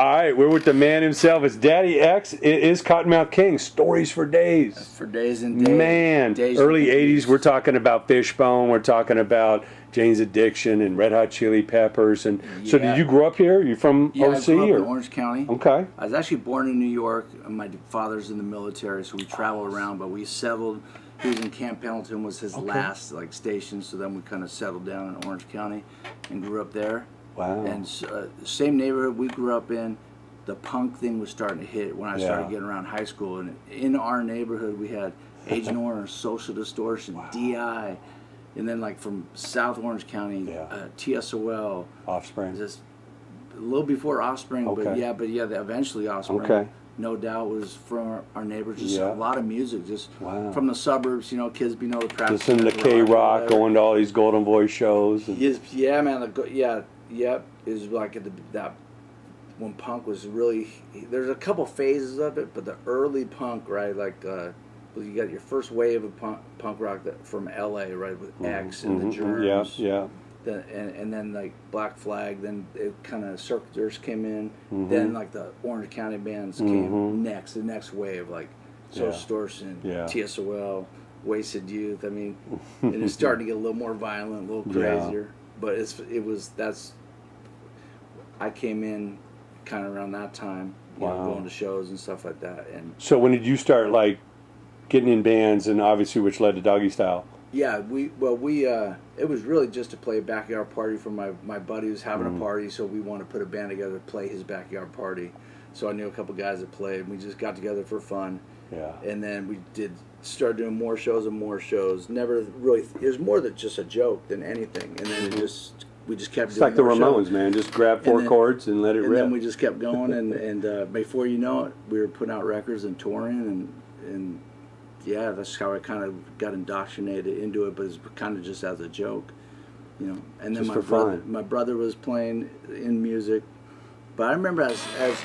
All right, we're with the man himself. It's Daddy X. It is Kottonmouth King. Stories for days. For days and days. Man, days early and days. 80s, we're talking about Fishbone. We're talking about Jane's Addiction and Red Hot Chili Peppers. And so did you grow up here? Are you from OC? I grew up or? in Orange County. Okay. I was actually born in New York. My father's in the military, so we travel around, but we settled. He was in Camp Pendleton, was his last station, so then we kind of settled down in Orange County and grew up there. Wow. And same neighborhood we grew up in. The punk thing was starting to hit when I started getting around high school. And in our neighborhood, we had Agent Orange, Social Distortion, DI, and then like from South Orange County, TSOL. Offspring. Just a little before Offspring, but eventually Offspring. Okay. No Doubt was from our neighbors. Just a lot of music, just from the suburbs. You know, kids be the practice. Listening to K-Rock, going to all these Golden Voice shows. And yeah, man. It was like that when punk was really. There's a couple phases of it, but the early punk, right? Like you got your first wave of punk rock from LA, right, with X and the Germs. Yeah. And then like Black Flag, then it kind of Circus came in. Then like the Orange County bands came next, the next wave, like Social Distortion, TSOL, Wasted Youth. I mean, and it's starting to get a little more violent, a little crazier. But I came in kind of around that time, you know, going to shows and stuff like that. And so when did you start like getting in bands, and obviously which led to Doggy Style? Yeah, it was really just to play a backyard party for my buddy who was having a party, so we wanted to put a band together to play his backyard party. So I knew a couple guys that played, and we just got together for fun. Yeah. And then we started doing more shows and more shows. Never really, it was more than just a joke than anything. And then we just kept it's doing like the more Ramones, man. Just grab four chords and let it rip. And then we just kept going, and before you know it, we were putting out records and touring, and yeah, that's how I kind of got indoctrinated into it, but it's kind of just as a joke, you know. And then my brother was playing in music, but I remember as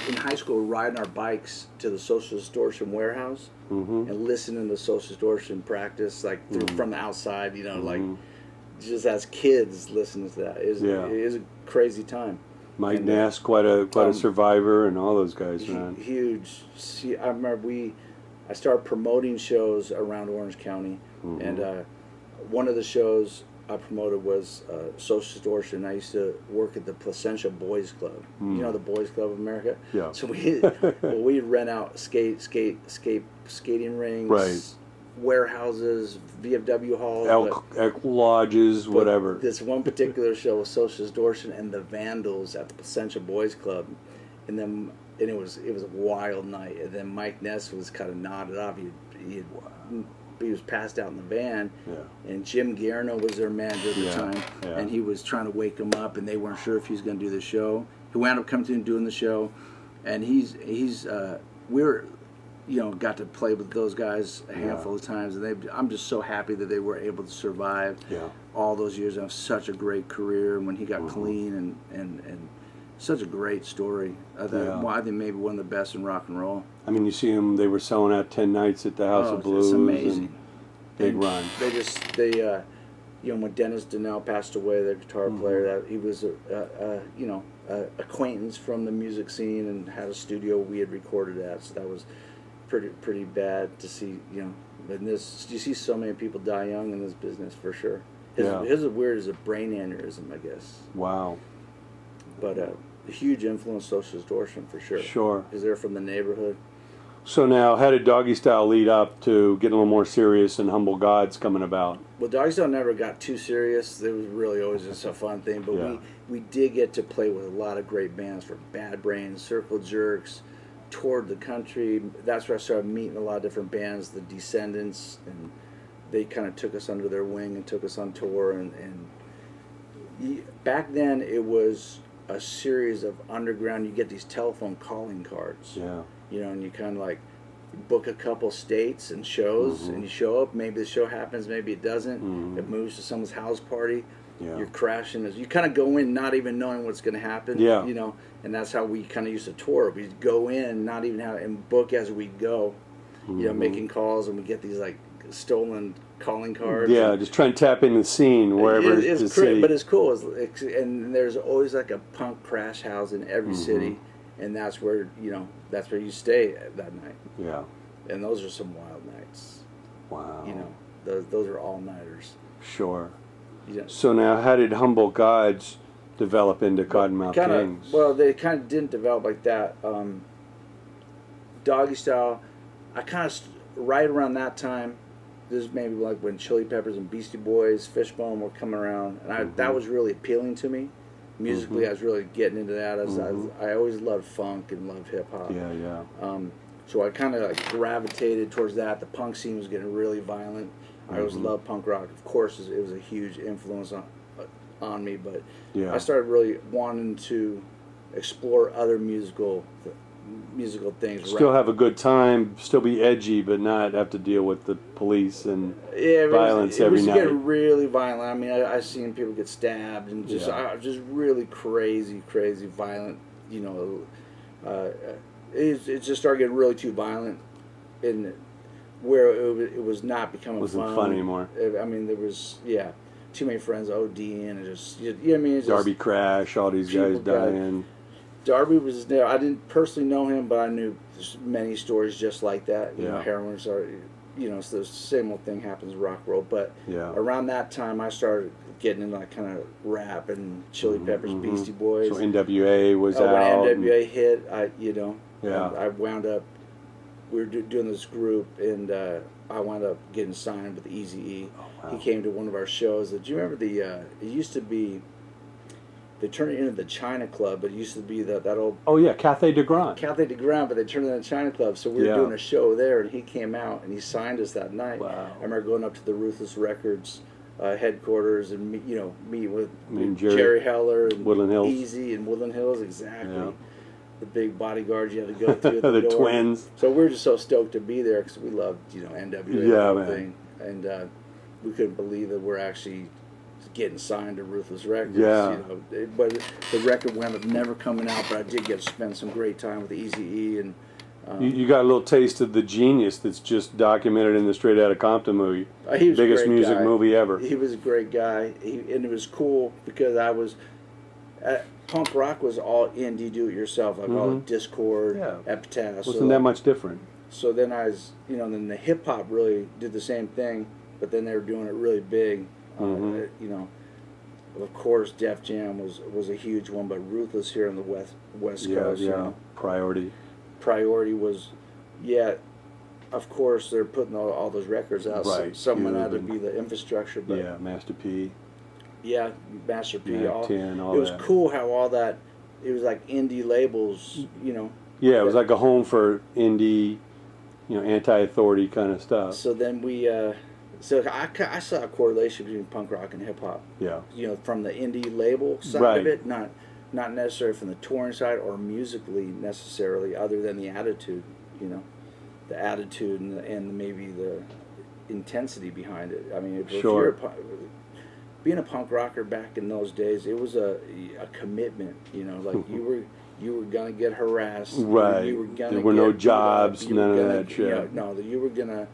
in high school riding our bikes to the Social Distortion warehouse and listening to Social Distortion practice like from the outside, you know, like just as kids listening to that. It was a crazy time. Mike Nass, quite a survivor, and all those guys, man. Huge. See, I remember I started promoting shows around Orange County, and one of the shows I promoted was Social Distortion. I used to work at the Placentia Boys Club. You know the Boys Club of America? Yeah. So we'd rent out skating rings, warehouses, VFW halls, elk lodges, whatever. This one particular show was Social Distortion and the Vandals at the Placentia Boys Club, and it was a wild night. And then Mike Ness was kind of nodded off. He was passed out in the van, and Jim Guarno was their manager at the time, and he was trying to wake him up, and they weren't sure if he was going to do the show. He wound up coming to and doing the show, and got to play with those guys a handful of times, and I'm just so happy that they were able to survive all those years and have such a great career. And when he got clean and such a great story. I think maybe one of the best in rock and roll. I mean, you see them, they were selling out 10 nights at the House of Blues. It's amazing. Big run. When Dennis Donnell passed away, their guitar player, that he was a acquaintance from the music scene and had a studio we had recorded at, so that was pretty bad to see, you see so many people die young in this business, for sure. His is weird as a brain aneurysm, I guess. Wow. But a huge influence, Social Distortion, for sure. Sure. Because they're from the neighborhood. So now, how did Doggy Style lead up to getting a little more serious and Humble Gods coming about? Well, Doggy Style never got too serious. It was really always just a fun thing. But we did get to play with a lot of great bands, from Bad Brains, Circle Jerks, toured the country. That's where I started meeting a lot of different bands, the Descendants, and they kind of took us under their wing and took us on tour. And back then, it was a series of underground. You get these telephone calling cards, and you kind of like book a couple states and shows, and you show up. Maybe the show happens, maybe it doesn't. It moves to someone's house party. You're crashing. You kind of go in not even knowing what's going to happen. And that's how we kind of used to tour. We'd go in not even and book as we go. Making calls, and we get these like stolen calling cards. Just try and tap into the scene wherever it's city. But it's cool. And there's always like a punk crash house in every city, and that's where you stay that night. Yeah. And those are some wild nights. Wow. You know, those are all nighters. Sure. Yeah. So now, how did Humble Gods develop into Kottonmouth Kings? Well, they kind of didn't develop like that. Doggy Style, I kind of right around that time. This is maybe like when Chili Peppers and Beastie Boys, Fishbone were coming around, and that was really appealing to me. Musically, I was really getting into that. I always loved funk and loved hip hop. Yeah, yeah. So I kind of like gravitated towards that. The punk scene was getting really violent. I always loved punk rock. Of course, it was a huge influence on me, but I started really wanting to explore other musical things. Still have a good time, still be edgy, but not have to deal with the police and violence every night. It was getting really violent. I mean, I seen people get stabbed and just really crazy violent. You know, it just started getting really too violent, and where it was not becoming wasn't fun anymore. I mean, there was too many friends ODing and just you know what I mean. Darby Crash, all these guys dying. Darby was there. I didn't personally know him, but I knew many stories just like that. You know, heroines are, you know, so the same old thing happens in rock world. But around that time, I started getting into like kind of rap and Chili Peppers, Beastie Boys. So NWA was out. When NWA hit, I wound up. We were doing this group, and I wound up getting signed with Eazy-E. Oh, wow. He came to one of our shows. Do you remember it used to be. They turned it into the China Club, but it used to be that old... Oh, yeah, Cathay de Grand. Cathay de Grand, but they turned it into the China Club. So we were doing a show there, and he came out, and he signed us that night. Wow. I remember going up to the Ruthless Records headquarters and meet with Jerry Heller and Woodland Hills. Easy and Woodland Hills, exactly. Yeah. The big bodyguards you had to go through at the door. twins. So we were just so stoked to be there because we loved, NWA and everything. And we couldn't believe that we're actually... getting signed to Ruthless Records, but the record wound up never coming out. But I did get to spend some great time with Eazy-E, and you got a little taste of the genius that's just documented in the Straight Outta Compton movie. He was biggest a great music guy. Movie ever. He was a great guy, and it was cool because I was punk rock was all indie, do it yourself, like all the Discord, Epitaph. Wasn't that much different? So then I was, then the hip hop really did the same thing, but then they were doing it really big. Of course, Def Jam was a huge one, but Ruthless here on the West Coast. Yeah, Priority. Priority was, of course, they're putting all those records out. Right. So someone had to be the infrastructure. But Master P. Yeah, Master P. Mac 10, all it was that. cool how all that, it was like indie labels, Yeah, it was like a home for indie, anti-authority kind of stuff. So then we... So I saw a correlation between punk rock and hip hop. Yeah. From the indie label side of it, not necessarily from the touring side or musically necessarily, other than the attitude. The attitude and maybe the intensity behind it. I mean, if you're being a punk rocker back in those days, it was a commitment. Like you were gonna get harassed. Right. You were gonna there were no jobs. None of that shit. You were gonna.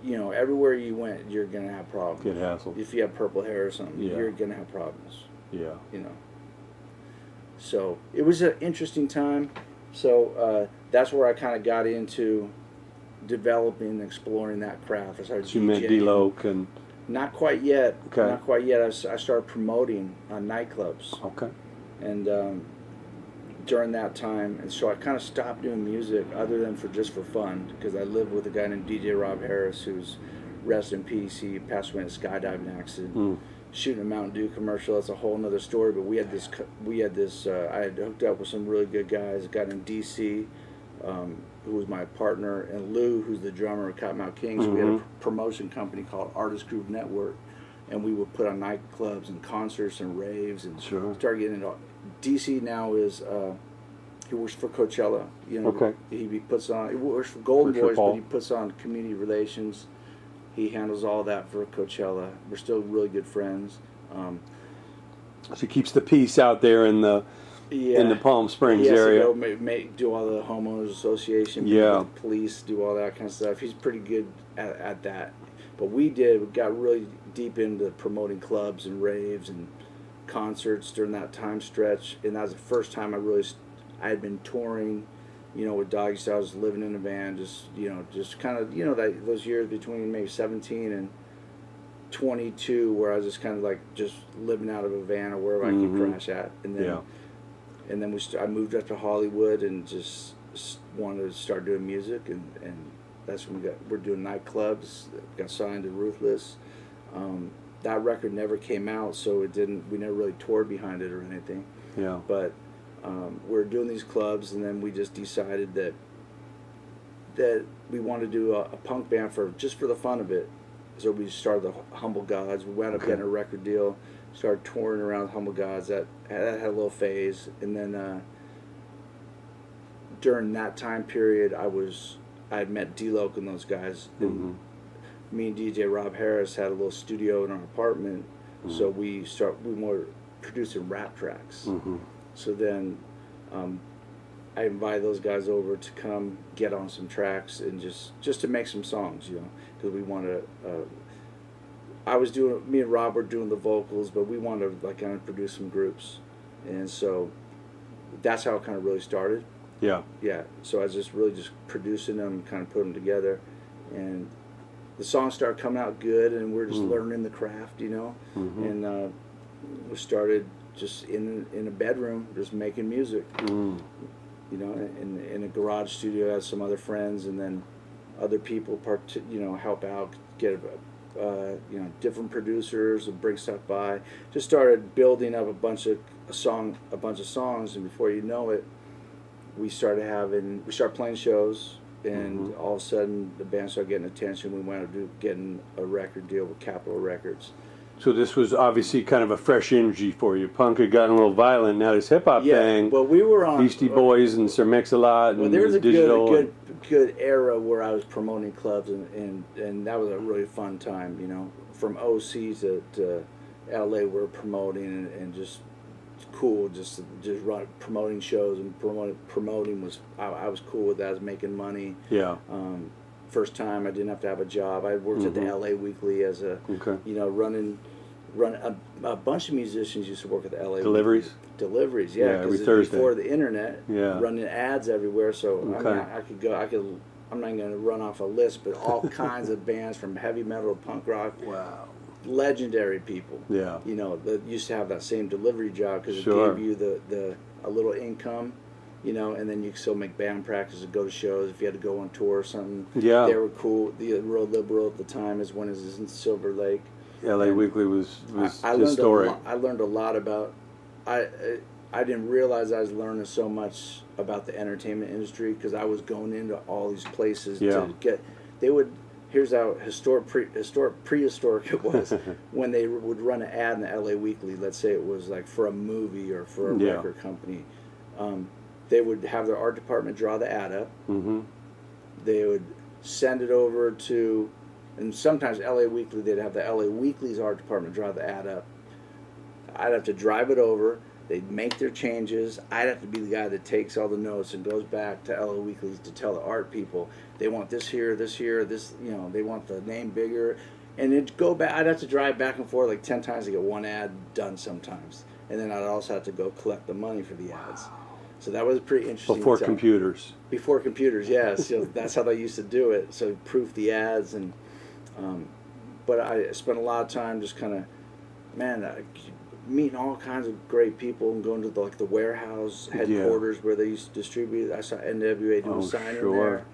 Everywhere you went, you're going to have problems. Get hassled. If you have purple hair or something, you're going to have problems. Yeah. So it was an interesting time. So that's where I kind of got into developing and exploring that craft. I started so you met D-Loc and... Not quite yet. Okay. Not quite yet. I started promoting nightclubs. Okay. And during that time, and so I kind of stopped doing music other than just for fun, because I lived with a guy named DJ Rob Harris, who's rest in peace. He passed away in a skydiving accident, shooting a Mountain Dew commercial. That's a whole nother story. But we had this. I had hooked up with some really good guys. A guy named DC, who was my partner, and Lou, who's the drummer of Kottonmouth Kings. We had a promotion company called Artist Group Network, and we would put on nightclubs and concerts and raves and start getting into. DC now is he works for Coachella. Okay. He puts on. He works for Golden Boys, but he puts on community relations. He handles all that for Coachella. We're still really good friends. So he keeps the peace out there in the Palm Springs area. He has to go do all the homeowners association. The police, do all that kind of stuff. He's pretty good at that. But we got really deep into promoting clubs and raves and concerts during that time stretch, and that was the first time I had been touring, with Doggy Style. I was living in a van, just kind of, those years between maybe 17 and 22, where I was just kind of like just living out of a van or wherever I could crash at, and then I moved up to Hollywood and just wanted to start doing music, and that's when we're doing nightclubs. Got signed to Ruthless. That record never came out, so we never really toured behind it or anything. Yeah. But we're doing these clubs, and then we just decided that we wanted to do a punk band just for the fun of it. So we started the Humble Gods. We wound up getting a record deal. Started touring around Humble Gods. That had a little phase, and then during that time period, I had met D-Loc and those guys. And me and DJ Rob Harris had a little studio in our apartment, so we were producing rap tracks. So then I invited those guys over to come get on some tracks and just to make some songs, because we wanted to. Me and Rob were doing the vocals, but we wanted to kind of produce some groups, and so that's how it kind of really started. Yeah. Yeah. So I was just producing them, kind of putting them together, and the songs started coming out good, and we're just learning the craft, and we started just in a bedroom, just making music, in a garage studio. I had some other friends, and then other people help out, get different producers and bring stuff by. Just started building up a bunch of songs, and before you know it, we started playing shows, and all of a sudden the band started getting attention. We wound up getting a record deal with Capitol Records. So this was obviously kind of a fresh energy for you. Punk had gotten a little violent. Now this hip hop thing. Well, we were on Beastie Boys and Sir Mix-a-Lot. Well, and there was a digital good era where I was promoting clubs, and that was a really fun time. From OC to LA, we were promoting and just cool, just promoting shows, and promoting was I was cool with that. I was making money. Yeah. First time I didn't have to have a job. I worked at the LA Weekly as a run a bunch of musicians used to work at the LA Deliveries. Weekly. Deliveries, yeah, every because Thursday. Before the internet, Yeah. running ads everywhere. So Okay. I could go. I'm not going to run off a list, but all kinds of bands from heavy metal to punk rock. Wow. Legendary people. Yeah. That used to have that same delivery job because Sure. it gave you a little income. And then you could still make band practice and go to shows if you had to go on tour or something. Yeah. They were cool. The real liberal at the time is when it was in Silver Lake. LA Weekly was I historic. learned a lot about. I didn't realize I was learning so much about the entertainment industry because I was going into all these places to get. Here's how prehistoric it was when they would run an ad in the LA Weekly. Let's say it was like for a movie or for a record company. They would have their art department draw the ad up. They would send it over to, and sometimes LA Weekly, they'd have the LA Weekly's art department draw the ad up. I'd have to drive it over. They'd make their changes. I'd have to be the guy that takes all the notes and goes back to LA Weekly to tell the art people they want this here, this, they want the name bigger. And it'd go back. I'd have to drive back and forth like 10 times to get one ad done sometimes. And then I'd also have to go collect the money for the ads. So that was pretty interesting. Before computers. Before computers, yeah. So that's how they used to do it. So proof the ads, and but I spent a lot of time just kind of, meeting all kinds of great people and going to the warehouse headquarters where they used to distribute. I saw NWA doing signing there.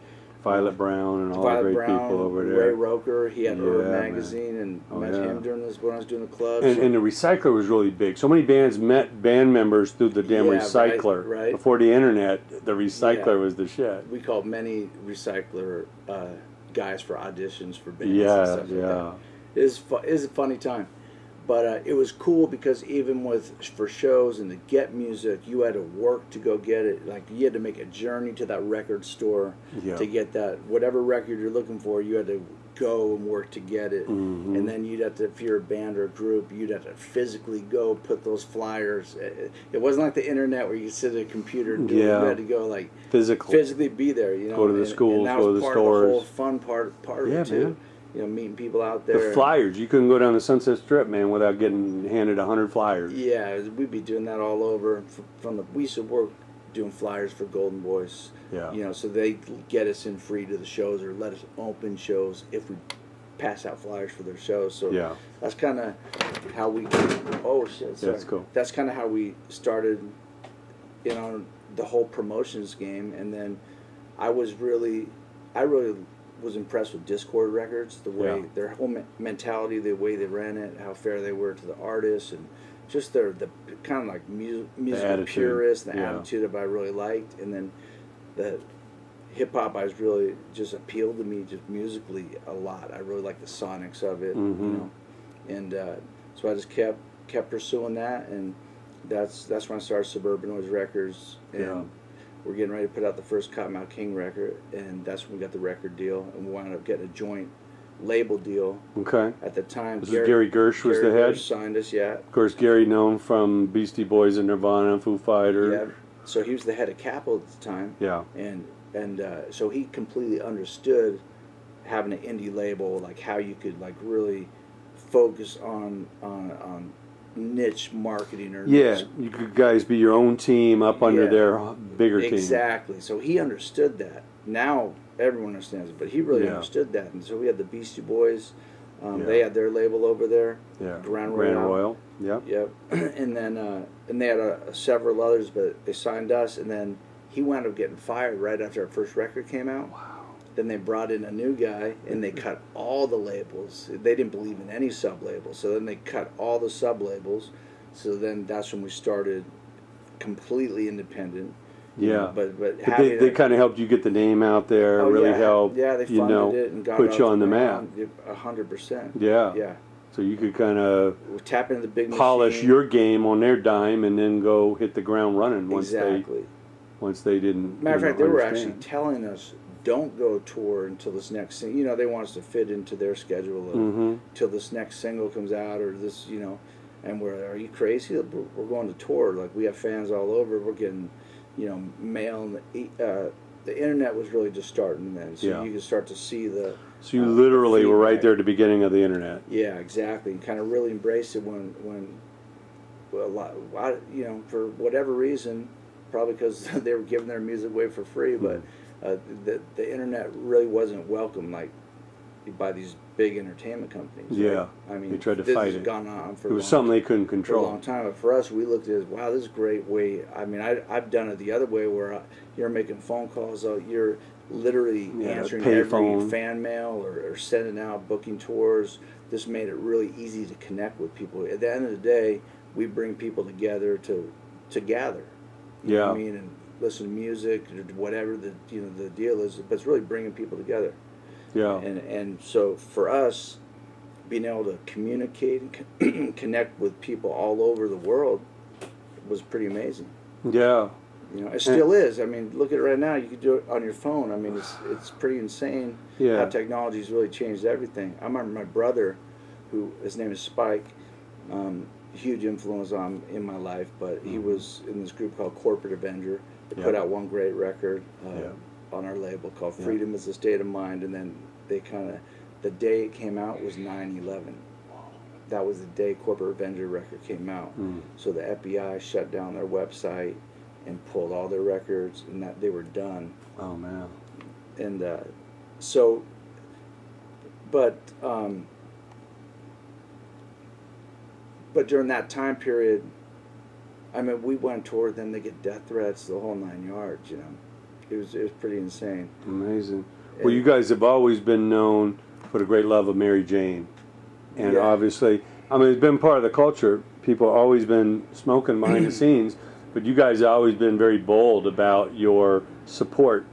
Violet Brown and all the great people over there. Ray Roker, he had Urban Magazine, and met him when I was doing the clubs. And the Recycler was really big. So many bands met band members through the damn Recycler. Right. Before the internet, the Recycler was the shit. We called many Recycler guys for auditions for bands and stuff like that. It was a funny time. But it was cool because even for shows and to get music, you had to work to go get it. Like you had to make a journey to that record store to get that whatever record you're looking for. You had to go and work to get it, and then you'd have to, if you're a band or a group, you'd have to physically go put those flyers. It wasn't like the internet where you could sit at a computer and do it. You had to go physically be there. Go to the schools, and go to the stores. That was the whole fun part of it too. Man. Meeting people out there. The flyers. You couldn't go down the Sunset Strip, man, without getting handed 100 flyers. Yeah, we'd be doing that all over. We used to work doing flyers for Golden Voice. Yeah. You know, so they get us in free to the shows or let us open shows if we pass out flyers for their shows. So Yeah. that's kind of how we. Oh shit! Sorry. That's cool. That's kind of how we started, you know, the whole promotions game. And then I really was impressed with Discord Records, the way their whole mentality, the way they ran it, how fair they were to the artists, and just the kind of like musical purist, the attitude that I really liked. And then the hip hop, I was really just appealed to me just musically a lot. I really like the sonics of it, you know, and so I just kept pursuing that, and that's when I started Suburban Noise Records, and we're getting ready to put out the first Kottonmouth King record, and that's when we got the record deal, and we wound up getting a joint label deal. Okay. At the time, Gary Gersh was the head. Gersh signed us, yeah. Of course, Gary known from Beastie Boys and Nirvana and Foo Fighters. Yeah. So he was the head of Capitol at the time. Yeah. And so he completely understood having an indie label, like how you could like really focus on niche marketing or niche. You could guys be your own team up under their bigger team. Exactly. So he understood that. Now everyone understands it, but he really understood that. And so we had the Beastie Boys. They had their label over there. Yeah. Grand Royal. Royale. Yep. Yep. And then and they had several others, but they signed us, and then he wound up getting fired right after our first record came out. Wow. Then they brought in a new guy, and they cut all the labels. They didn't believe in any sub-labels, so then they cut all the sub-labels. So then that's when we started completely independent. Yeah, but they kind of helped you get the name out there. Really helped. Yeah, they funded it and got put it you on the map. 100%. Yeah. Yeah. So you could kind of tap into the big polish machine. your game on their dime, and then go hit the ground running once they didn't. Matter of fact, they were actually telling us, don't go tour until this next thing. You know, they want us to fit into their schedule till this next single comes out, or this, you know. And are you crazy? We're going to tour. Like, we have fans all over. We're getting, you know, mail. And the internet was really just starting then, so you could start to see the. So you literally were right there at the beginning of the internet. Yeah, exactly. And kind of really embraced it when a lot, you know, for whatever reason, probably because they were giving their music away for free, but the internet really wasn't welcome, like, by these big entertainment companies. Yeah, right? I mean, they tried to this fight has it. Gone on for it was something they couldn't control for a long time. But for us, we looked at it as, wow, this is a great way. I mean, I've done it the other way, where you're making phone calls, you're literally answering every fan mail or sending out booking tours. This made it really easy to connect with people. At the end of the day, we bring people together to gather. You know what I mean? And listen to music, or whatever the deal is. But it's really bringing people together. Yeah. And so for us, being able to communicate and connect with people all over the world was pretty amazing. Yeah. You know, it still is. I mean, look at it right now. You can do it on your phone. I mean, it's pretty insane how technology's really changed everything. I remember my brother, his name is Spike, huge influence in my life, but he was in this group called Corporate Avenger. They put out one great record on our label called Freedom is a State of Mind, and then they the day it came out was 9/11. That was the day Corporate Avenger record came out. So the FBI shut down their website and pulled all their records, and that they were done. Oh man. And so, but during that time period, I mean, we went toward them. They get death threats, the whole 9 yards. You know, it was pretty insane. Amazing. Well, you guys have always been known for the great love of Mary Jane, and obviously, I mean, it's been part of the culture. People have always been smoking behind the scenes, but you guys have always been very bold about your support.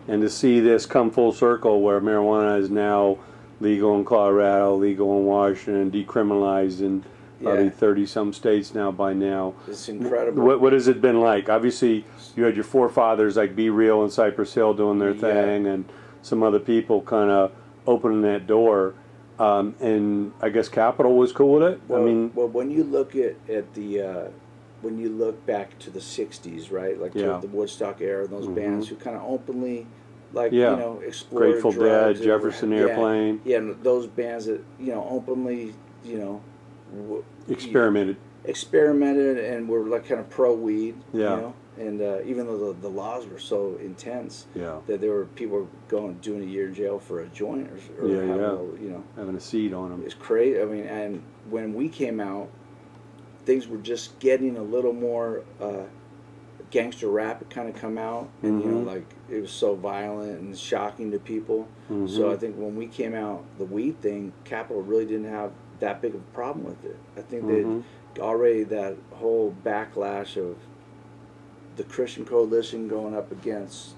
And to see this come full circle, where marijuana is now legal in Colorado, legal in Washington, decriminalized in probably 30-some states now by now. It's incredible. What has it been like? Obviously, you had your forefathers like Be Real and Cypress Hill doing their thing, and some other people kind of opening that door. And I guess Capitol was cool with it. Well, when you look at the when you look back to the '60s, right, like to the Woodstock era, those bands who kind of openly, like you know, explored Grateful drugs Dead, Jefferson Airplane, and those bands that openly, experimented and were like kind of pro weed, And even though the laws were so intense, Yeah. that there were people doing a year in jail for a joint or Yeah, having yeah. you know, Having a seed on them. it's crazy. I mean, and when we came out, things were just getting a little more gangster rap had kind of come out, and you know, like it was so violent and shocking to people. So I think when we came out, the weed thing, Capitol really didn't have that big of a problem with it. I think they'd already, that whole backlash of the Christian Coalition going up against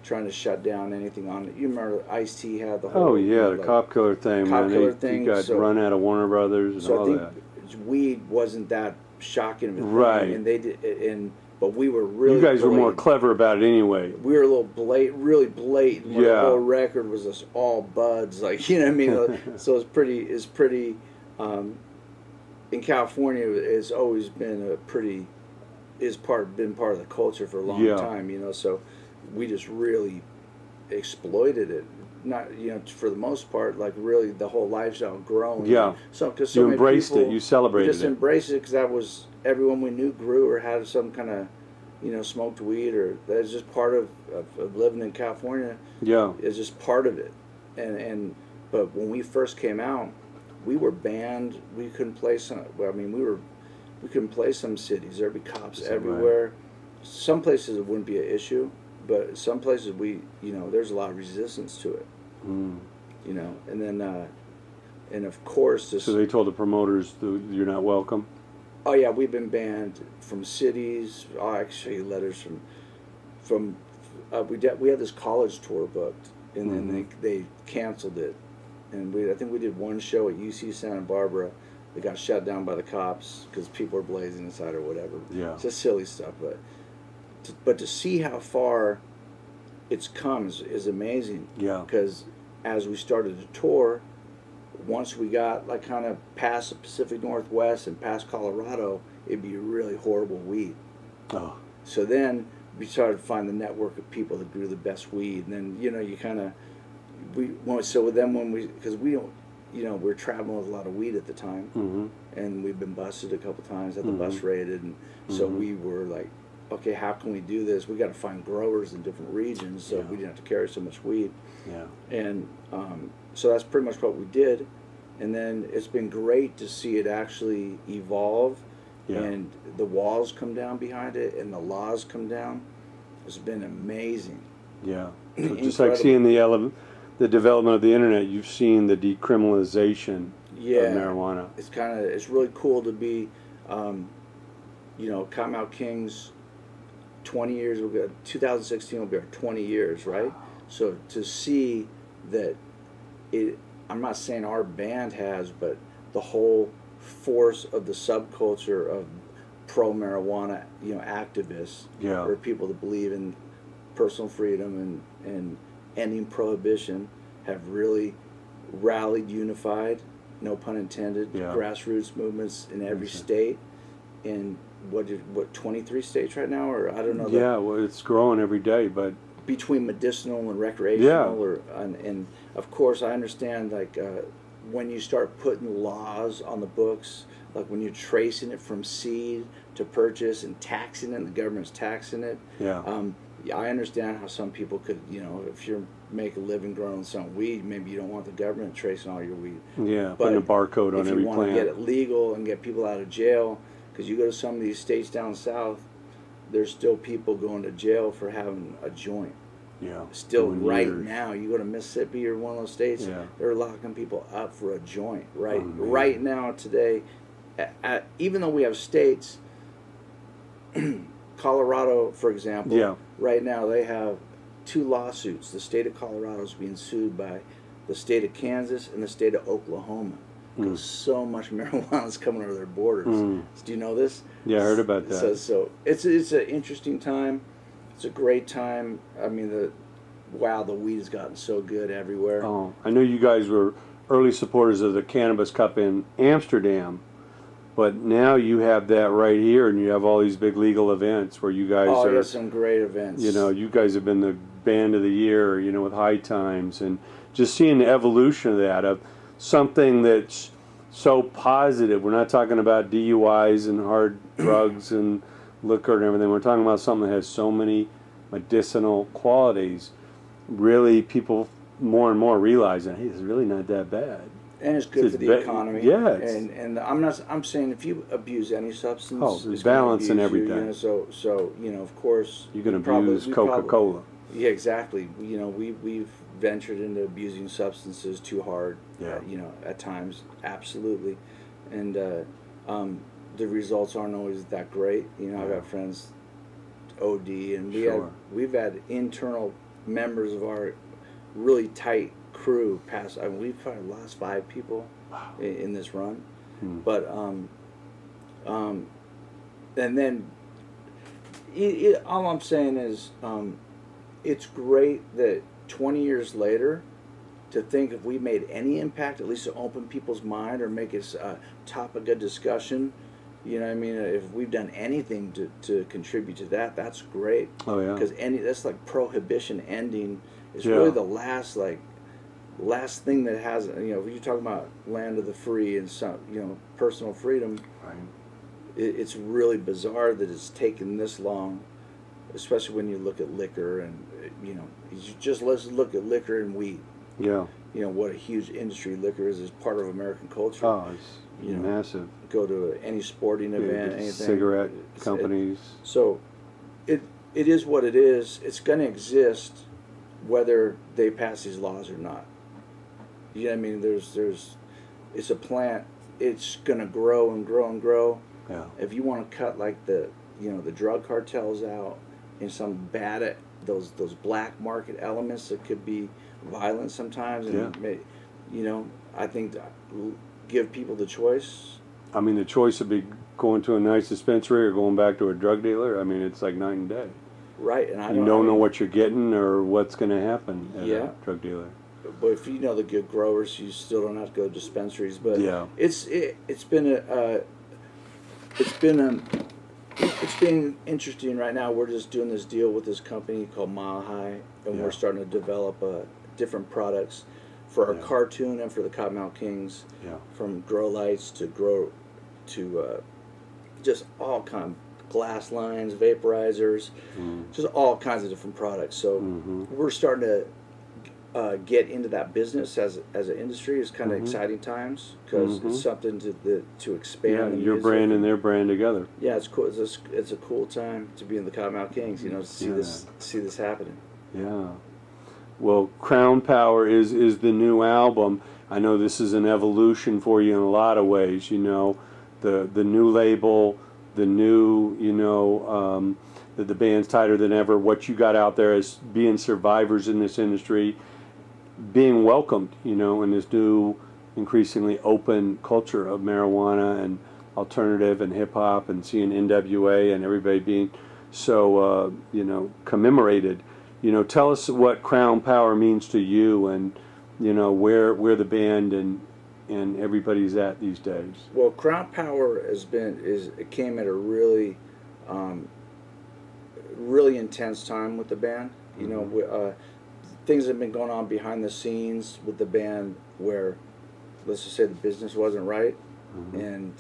trying to shut down anything on it. You remember Ice-T had the whole... Oh yeah, the cop killer thing, cop man. killer He thing. got run out of Warner Brothers and So all I that. think weed wasn't that shocking of a thing. Right. And they did, but we were really... You guys were more blatant. clever about it anyway. We were a little really blatant. Where Yeah. The whole record was just all buds, like, you know what I mean? So it's pretty. In California, it's always been been part of the culture for a long time, you know. So we just really exploited it. Not, you know, for the most part, like really the whole lifestyle growing. Yeah. So because You embraced it. You celebrated we just it. embraced it because that was everyone we knew grew or had some kind of, you know, smoked weed, or that's just part of living in California. Yeah. It's just part of it. But when we first came out, we were banned. We couldn't play some. Well, I mean, we couldn't play some cities. There'd be cops everywhere. Right? Some places it wouldn't be an issue, but some places there's a lot of resistance to it. You know, and then and of course this. So they told the promoters you're not welcome. Oh yeah, we've been banned from cities. I can show you letters from we had this college tour booked, and then they canceled it, and I think we did one show at UC Santa Barbara. They got shut down by the cops because people were blazing inside or whatever. Yeah, it's just silly stuff. But to see how far it's come is amazing. Yeah, because as we started to tour, once we got like kind of past the Pacific Northwest and past Colorado, it'd be really horrible weed. Oh. So then we started to find the network of people that grew the best weed, and then you kind of because we don't, we're traveling with a lot of weed at the time, and we've been busted a couple times, had the bus raided, and so we were like, okay, how can we do this? We got to find growers in different regions, so we didn't have to carry so much weed. Yeah, and so that's pretty much what we did, and then it's been great to see it actually evolve, and the walls come down behind it, and the laws come down. It's been amazing. Yeah, so just like seeing the development of the internet, you've seen the decriminalization of marijuana. It's really cool to be, Kottonmouth Kings. 20 years, 2016 will be our 20 years, right? So to see that I'm not saying our band has, but the whole force of the subculture of pro-marijuana, activists, or people that believe in personal freedom and ending prohibition have really rallied, unified, no pun intended, grassroots movements in every state. And what 23 states right now, or I don't know. Yeah, well, it's growing every day, but between medicinal and recreational, and of course I understand when you start putting laws on the books, like when you're tracing it from seed to purchase and taxing it, and the government's taxing it. Yeah. I understand how some people could, if you're make a living growing some weed, maybe you don't want the government tracing all your weed. Yeah, putting a barcode on every plant. If you want to get it legal and get people out of jail. Because you go to some of these states down south, there's still people going to jail for having a joint. Yeah. Still right now, you go to Mississippi or one of those states, they're locking people up for a joint. Right, right now today, even though we have states, Colorado, for example, right now they have 2 lawsuits. The state of Colorado is being sued by the state of Kansas and the state of Oklahoma. Because so much marijuana is coming over their borders. Do you know this? Yeah, I heard about that. So it's an interesting time. It's a great time. I mean, the weed has gotten so good everywhere. Oh, I know you guys were early supporters of the Cannabis Cup in Amsterdam, but now you have that right here, and you have all these big legal events where you guys are. Oh, some great events. You guys have been the band of the year, with High Times, and just seeing the evolution of that, of something that's so positive. We're not talking about DUIs and hard drugs and liquor and everything. We're talking about something that has so many medicinal qualities. Really, people more and more realizing, hey, it's really not that bad. And it's good for the economy. Yeah, and I'm saying if you abuse any substance, there's balance in everything. You know, so you know, of course, you can abuse Coca-Cola. Yeah, exactly. You know, we've ventured into abusing substances too hard. Yeah. You know, at times, absolutely, and the results aren't always that great. You know, I've got friends OD, and we've had internal members of our really tight crew pass. I mean, we've probably lost 5 people in this run, but and then all I'm saying is it's great that 20 years later, to think if we made any impact, at least to open people's mind or make it a topic of discussion. You know what I mean? If we've done anything to contribute to that, that's great. Oh yeah. Because that's like prohibition ending. It's really the last thing that has, you know, if you're talking about land of the free and some, you know, personal freedom, right. It's really bizarre that it's taken this long, especially when you look at liquor and, you know, let's look at liquor and weed. Yeah. You know, what a huge industry liquor is as part of American culture. Oh, it's massive. Go to any sporting event, anything. Cigarette companies. So it is what it is. It's going to exist whether they pass these laws or not. You know what I mean? It's a plant. It's going to grow and grow and grow. Yeah. If you want to cut like the drug cartels out and some bad those black market elements that could be violent sometimes, and you know, I think that give people the choice. I mean, the choice would be going to a nice dispensary or going back to a drug dealer. I mean, it's like night and day. Right, and you don't know what you're getting or what's going to happen at a drug dealer. But if you know the good growers, you still don't have to go to dispensaries. But it's been interesting right now. We're just doing this deal with this company called Mile High, and we're starting to develop different products for our cartoon and for the Kottonmouth Kings. Yeah. From grow lights to just all kinds. Glass lines, vaporizers, just all kinds of different products. So we're starting to get into that business as an industry. It's kind of exciting times because it's something to expand. Yeah, your brand and their brand together. Yeah, it's cool. It's a cool time to be in the Kottonmouth Kings. You know, to see this happening. Yeah. Well, Crown Power is the new album. I know this is an evolution for you in a lot of ways. You know, the new label. The new, you know, the band's tighter than ever. What you got out there as being survivors in this industry, being welcomed, you know, in this new, increasingly open culture of marijuana and alternative and hip hop, and seeing NWA and everybody being so, you know, commemorated. You know, tell us what Crown Power means to you, and you know where the band and everybody's at these days. Well, Crown Power it came at a really really intense time with the band. You know, things have been going on behind the scenes with the band where, let's just say, the business wasn't right, and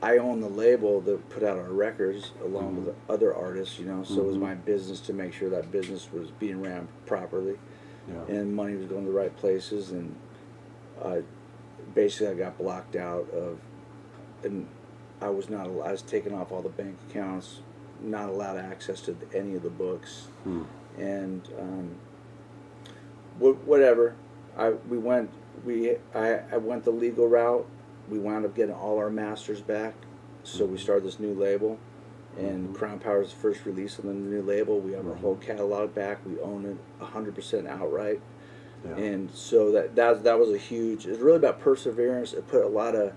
I own the label that put out our records along with the other artists. You know, so it was my business to make sure that business was being ran properly. Yeah. And money was going to the right places, and basically I got blocked out of, and I was taken off all the bank accounts, not allowed access to any of the books, and whatever. I went the legal route. We wound up getting all our masters back, so we started this new label. And Crown Power is the first release on the new label. We have our whole catalog back. We own it 100% outright. Yeah. And so that was a huge. It's really about perseverance. It put a lot of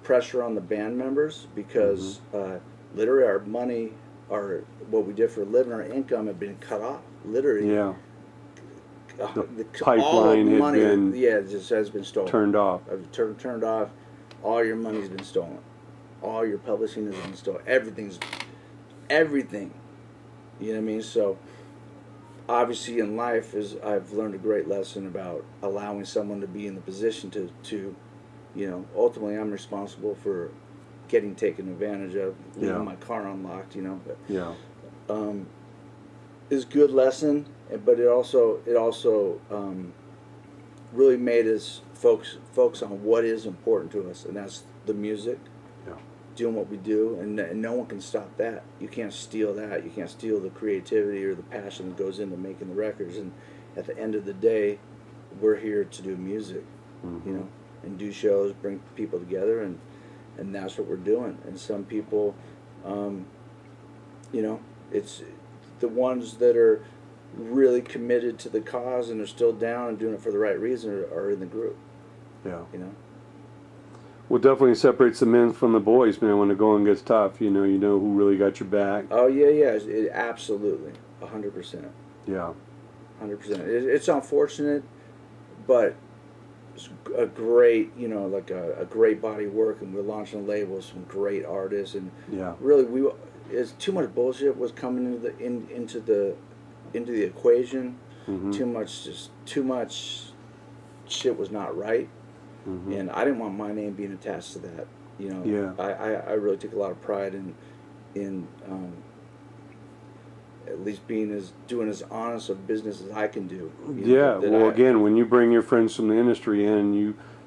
pressure on the band members because literally our money, what we did for a living, our income had been cut off. Literally. Yeah. The pipeline had been it just has been stolen. Turned off. Turned off. All your money's been stolen. All your publishing has been stolen. Everything. You know what I mean? So obviously in life I've learned a great lesson about allowing someone to be in the position to you know, ultimately I'm responsible for getting taken advantage of, leaving Yeah. my car unlocked, you know. But Yeah. is good lesson, but it also really made us focus on what is important to us, and that's the music, Yeah. doing what we do, and no one can stop that. You can't steal that. You can't steal the creativity or the passion that goes into making the records. And at the end of the day, we're here to do music, Mm-hmm. you know, and do shows, bring people together, and that's what we're doing. And some people, you know, it's the ones that are really committed to the cause and are still down and doing it for the right reason are in the group, Yeah. you know. Well, definitely separates the men from the boys, man. When the going gets tough, you know who really got your back. Oh yeah, absolutely, 100%, Yeah. 100%. It's unfortunate, but it's a great, you know, like a great body of work, and we're launching a label with some great artists, and Yeah. really it's too much bullshit was coming into the equation. Mm-hmm. Too much shit was not right. Mm-hmm. And I didn't want my name being attached to that. You know, Yeah. I really took a lot of pride in at least doing as honest of business as I can do. Yeah. Well, again, when you bring your friends from the industry in,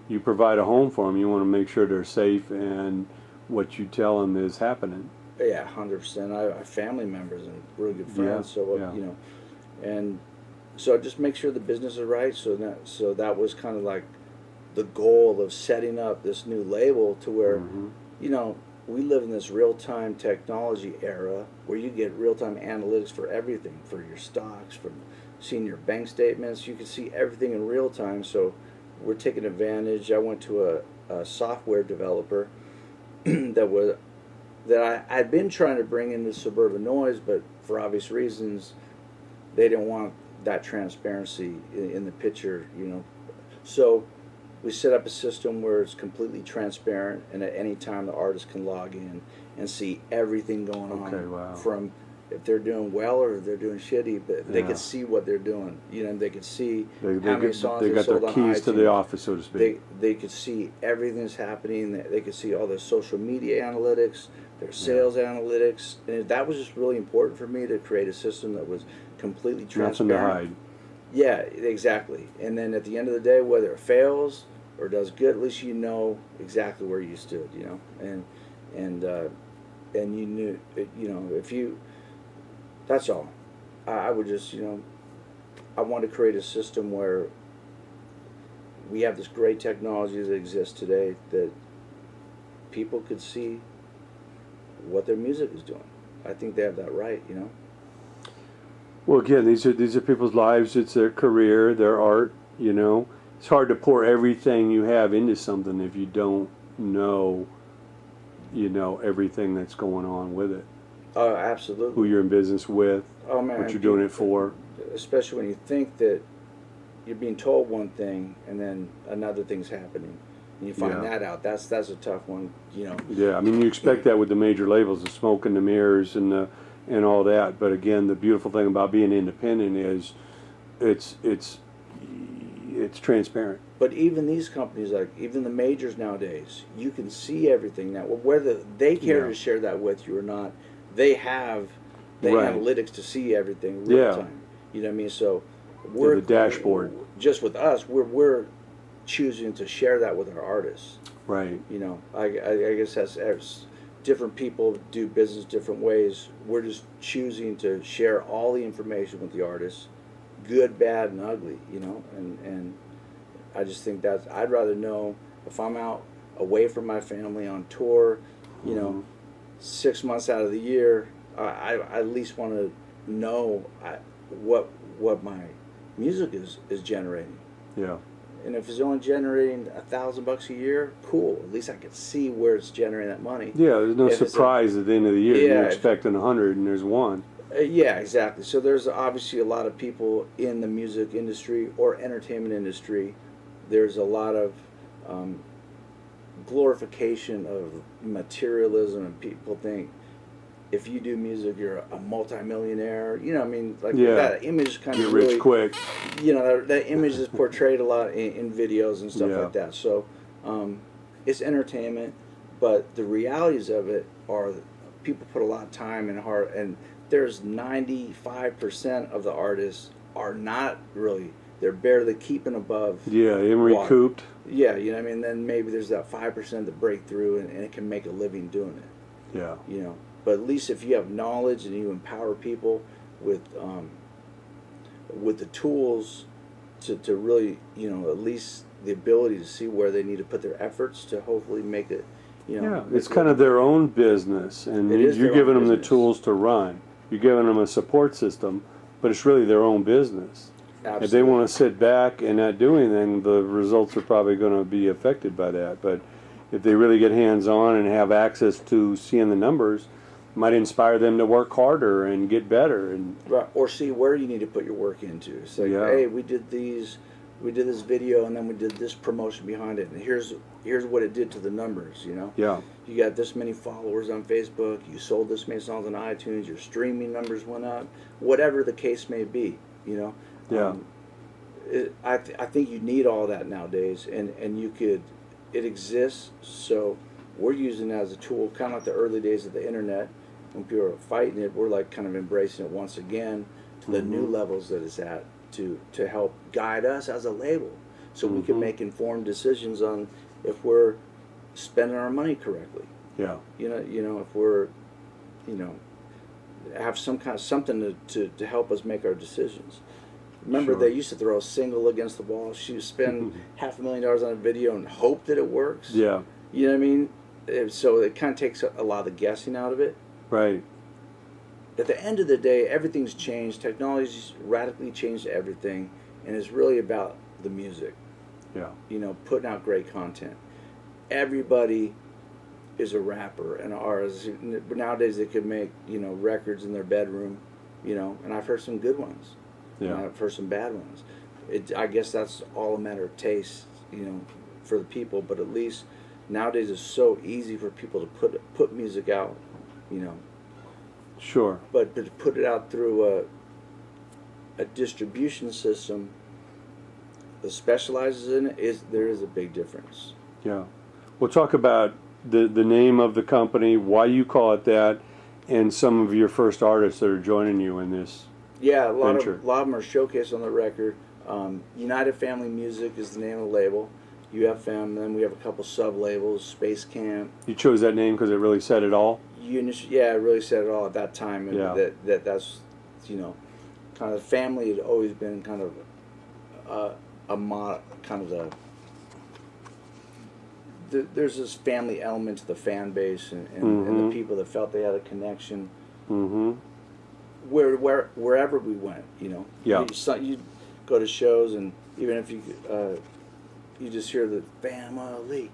you provide a home for them. You want to make sure they're safe, and what you tell them is happening. Yeah, 100%. I have family members and really good friends. Yeah. So Yeah. you know, and so just make sure the business is right. So that was kind of like the goal of setting up this new label to where, Mm-hmm. you know, we live in this real-time technology era where you get real-time analytics for everything, for your stocks, from seeing your bank statements. You can see everything in real time. So we're taking advantage. I went to a software developer that I'd been trying to bring into suburban noise, but for obvious reasons, they didn't want that transparency in the picture, you know. So we set up a system where it's completely transparent, and at any time the artist can log in and see everything going on. Okay, wow. From if they're doing well or if they're doing shitty, but they Yeah. could see what they're doing. You know, they could see They how many songs they got sold their on keys to the iTunes. office, so to speak. They could see everything that's happening. They could see all the social media analytics, their sales analytics, and that was just really important for me to create a system that was completely Nothing transparent. to hide. Yeah, exactly. And then at the end of the day, whether it fails or does good, at least you know exactly where you stood, you know, and you knew, you know, if you. That's all. I would just, you know, I want to create a system where we have this great technology that exists today that people could see what their music is doing. I think they have that right, you know. Well, again, these are people's lives. It's their career, their art. You know, it's hard to pour everything you have into something if you don't know, you know, everything that's going on with it. Oh, absolutely. Who you're in business with. Oh man, what you're doing it for. Especially when you think that you're being told one thing and then another thing's happening, and you find that out. That's a tough one, you know. Yeah, I mean, you expect that with the major labels, the smoke and the mirrors and all that. But again, the beautiful thing about being independent is it's transparent. But even these companies, like even the majors nowadays, you can see everything now. Whether they care to share that with you or not, they have the analytics to see everything real time. You know what I mean? So we're the dashboard. Just with us, we're choosing to share that with our artists. Right. You know, I guess as different people do business different ways. We're just choosing to share all the information with the artists, good, bad, and ugly. You know, and I just think that I'd rather know if I'm out away from my family on tour, you know, 6 months out of the year, I at least want to know what my music is generating. Yeah. And if it's only generating $1,000 a year, cool. At least I can see where it's generating that money. Yeah, there's no surprise at the end of the year. You're expecting 100 and there's one. Yeah, exactly. So there's obviously a lot of people in the music industry or entertainment industry. There's a lot of glorification of materialism, and people think if you do music, you're a multimillionaire. You know, I mean, like that image kind of get rich quick. You know, that image is portrayed a lot in videos and stuff like that. So it's entertainment, But the realities of it are people put a lot of time and heart, and there's 95% of the artists are not really, they're barely keeping above Yeah, and water. recouped. Yeah, you know what I mean? Then maybe there's that 5% that break through and it can make a living doing it. Yeah. You know, but at least if you have knowledge and you empower people with the tools to really, you know, at least the ability to see where they need to put their efforts to hopefully make it, you know. Yeah, it's kind of their own business, and It is you're their giving own them the business. tools to run. You're giving them a support system, but it's really their own business. Absolutely. If they want to sit back and not do anything, the results are probably going to be affected by that. But if they really get hands-on and have access to seeing the numbers, it might inspire them to work harder and get better. And Right, or see where you need to put your work into. It's like, Yeah. hey, we did this video, and then we did this promotion behind it, and here's what it did to the numbers. You know, yeah, you got this many followers on Facebook, you sold this many songs on iTunes, your streaming numbers went up, whatever the case may be. You know, yeah, I think you need all that nowadays, and you could, it exists. So we're using it as a tool, kind of like the early days of the internet. When people are fighting it, we're like kind of embracing it once again to the new levels that it's at to help guide us as a label, so we can make informed decisions on if we're spending our money correctly. yeah, You know, if we're, you know, have some kind of something to help us make our decisions. Remember, Sure. they used to throw a single against the wall. She spend $500,000 on a video and hope that it works. yeah, You know what I mean? So it kind of takes a lot of the guessing out of it. right, At the end of the day, everything's changed. Technology's radically changed everything, and it's really about the music. yeah, You know, putting out great content. Everybody is a rapper and an artist. Nowadays, they could make, you know, records in their bedroom. You know, and I've heard some good ones. yeah, And I've heard some bad ones. I guess that's all a matter of taste, you know, for the people. But at least nowadays, it's so easy for people to put music out. You know, sure, but to put it out through a distribution system that specializes in it, there is a big difference. yeah. We'll talk about the name of the company, why you call it that, and some of your first artists that are joining you in this. Yeah, a lot Venture. of them are showcased on the record. United Family Music is the name of the label. UFM. Then we have a couple sub labels. Space Camp. You chose that name because it really said it all. Yeah, it really said it all at that time. And Yeah. that's, you know, kind of family had always been kind of there's this family element to the fan base and the people that felt they had a connection. Mm-hmm. Wherever we went, you know. Yeah. You go to shows, and even if you just hear the family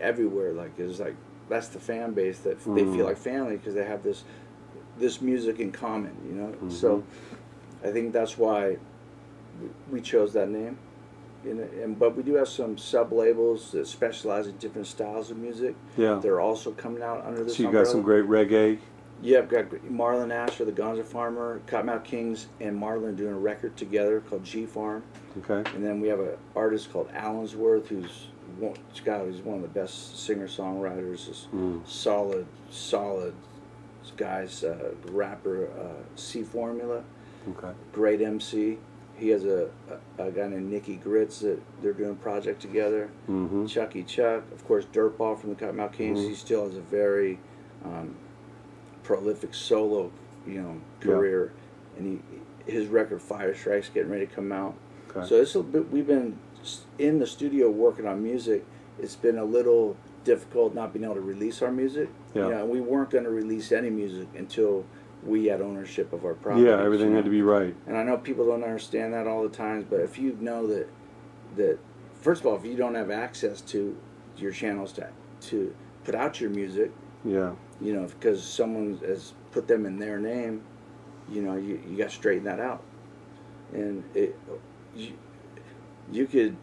everywhere. Like it's like that's the fan base that they feel like family because they have this music in common, you know. So I think that's why we chose that name. But we do have some sub labels that specialize in different styles of music. Yeah. They're also coming out under this So you umbrella. got some great reggae. Yeah, I've got Marlon Asher, the Gonza Farmer, Kottonmouth Kings, and Marlon doing a record together called G Farm. Okay. And then we have an artist called Allensworth, who's one of the best singer-songwriters, this solid guys, rapper, C Formula, Okay. great MC. He has a guy named Nicky Gritz that they're doing a project together. Mm-hmm. Chucky Chuck, of course, Dirtball from the Kottonmouth Kings. He still has a very prolific solo, you know, career, and his record Fire Strike's getting ready to come out. Okay. So we've been in the studio working on music. It's been a little difficult not being able to release our music. Yeah. You know, we weren't going to release any music until we had ownership of our property. Yeah, everything had to be right. And I know people don't understand that all the time, but if you know that first of all, if you don't have access to your channels to put out your music, Yeah. you know, because someone has put them in their name, you know, you got to straighten that out. And you could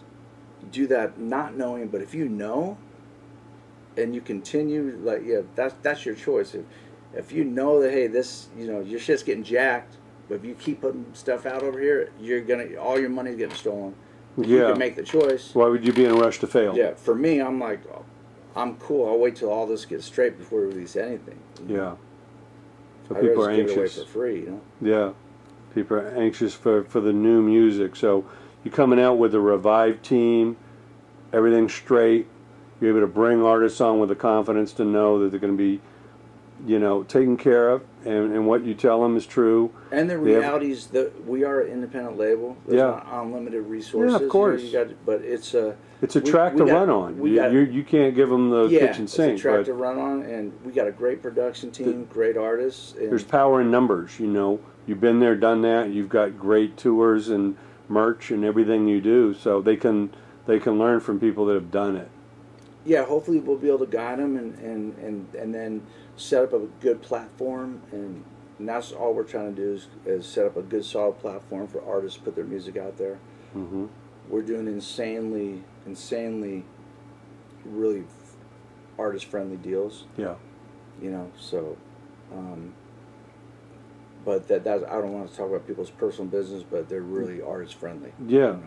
do that not knowing, but if you know and you continue, like, yeah, that's your choice. If you know that, hey, this, you know, your shit's getting jacked, but if you keep putting stuff out over here, all your money's getting stolen. You Yeah. can make the choice. Why would you be in a rush to fail? Yeah, for me, I'm like, I'm cool. I'll wait till all this gets straight before we release anything. Yeah. So I'd people rather are just give it away anxious. for free, Yeah. People are anxious for the new music. So you're coming out with a revived team, everything's straight. You're able to bring artists on with the confidence to know that they're going to be, taken care of, and what you tell them is true. And the reality is that we are an independent label. There's not unlimited resources. Yeah, of course. But it's a track to run on. You can't give them the kitchen sink. It's a track to run on, and we got a great production team, great artists. And there's power in numbers. You've been there, done that. You've got great tours and merch and everything you do, so they can learn from people that have done it. Yeah, hopefully we'll be able to guide them and then set up a good platform, and that's all we're trying to do is set up a good solid platform for artists to put their music out there. Mm-hmm. We're doing insanely really artist friendly deals. Yeah. So but that's I don't want to talk about people's personal business, but they're really artist friendly. Yeah.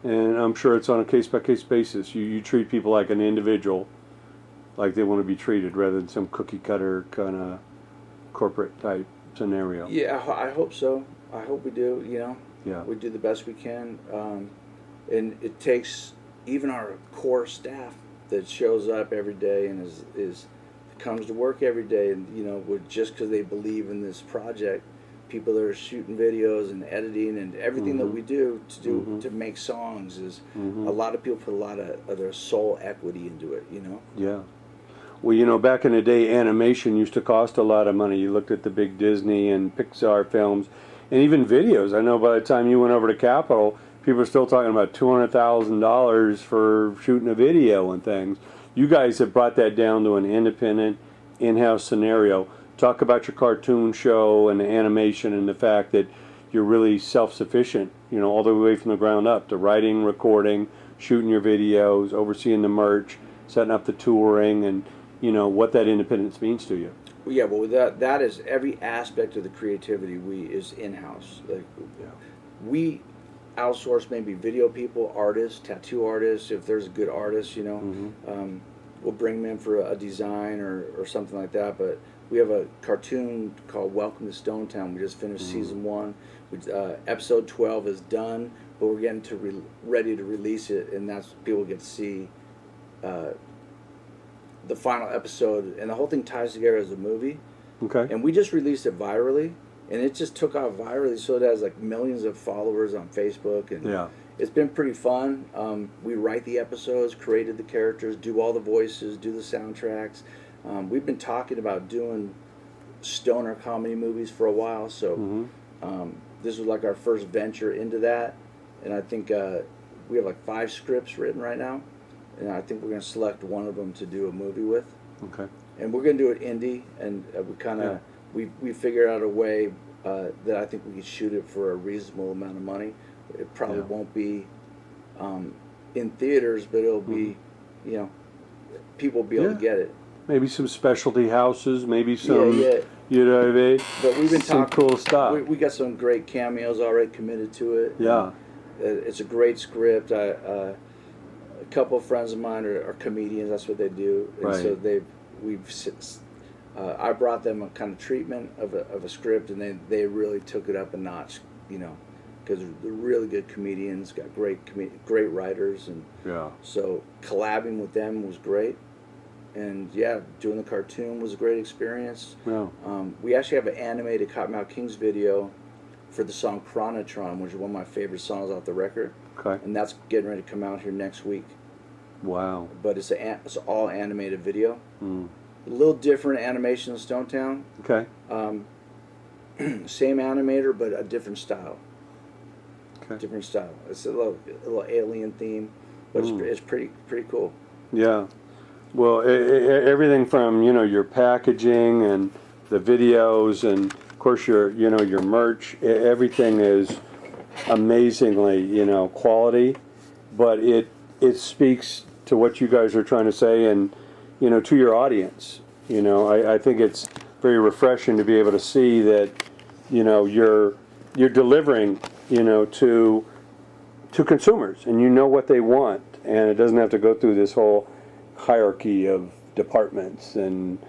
And I'm sure it's on a case-by-case basis. You treat people like an individual, like they want to be treated, rather than some cookie-cutter kind of corporate-type scenario. Yeah, I hope so. I hope we do, Yeah. We do the best we can. And it takes even our core staff that shows up every day and is comes to work every day, and, just because they believe in this project, people that are shooting videos and editing and everything that we do to make songs is a lot of people put a lot of their soul equity into it. Yeah. Well, back in the day, animation used to cost a lot of money. You looked at the big Disney and Pixar films, and even videos. I know by the time you went over to Capitol, people are still talking about $200,000 for shooting a video and things. You guys have brought that down to an independent, in-house scenario. Talk about your cartoon show and the animation and the fact that you're really self-sufficient, all the way from the ground up to writing, recording, shooting your videos, overseeing the merch, setting up the touring, and, what that independence means to you. Well, yeah, well, that is every aspect of the creativity is in-house. We outsource maybe video people, artists, tattoo artists, if there's a good artist, we'll bring them in for a design or something like that, but we have a cartoon called Welcome to Stonetown. We just finished season 1. Episode 12 is done, but we're getting ready to release it, and that's people get to see the final episode, and the whole thing ties together as a movie. Okay. And we just released it virally, and it just took off virally, so it has like millions of followers on Facebook, and it's been pretty fun. We write the episodes, created the characters, do all the voices, do the soundtracks. We've been talking about doing stoner comedy movies for a while, so this was like our first venture into that, and I think we have like 5 scripts written right now, and I think we're going to select one of them to do a movie with. Okay. And we're going to do it indie, and we kind of we figured out a way that I think we could shoot it for a reasonable amount of money. It probably won't be in theaters, but it'll be, people will be able to get it. Maybe some specialty houses, maybe some, you know what I mean? But we've been some talking, cool stuff. We got some great cameos already committed to it. Yeah. It's a great script. A couple of friends of mine are comedians. That's what they do. And so I brought them a kind of treatment of a script, and they really took it up a notch, because they're really good comedians, got great writers, and so collabing with them was great. And doing the cartoon was a great experience. Yeah. We actually have an animated Kottonmouth Kings video for the song Chronotron, which is one of my favorite songs off the record. Okay. And that's getting ready to come out here next week. Wow. But it's all animated video. Mm. A little different animation than Stonetown. Okay. Same animator, but a different style. Okay. Different style. It's a little alien theme, but it's pretty cool. Yeah. Well, everything from your packaging and the videos, and of course your merch. Everything is amazingly quality, but it speaks to what you guys are trying to say, and to your audience. I think it's very refreshing to be able to see that you're delivering to consumers, and what they want, and it doesn't have to go through this whole hierarchy of departments and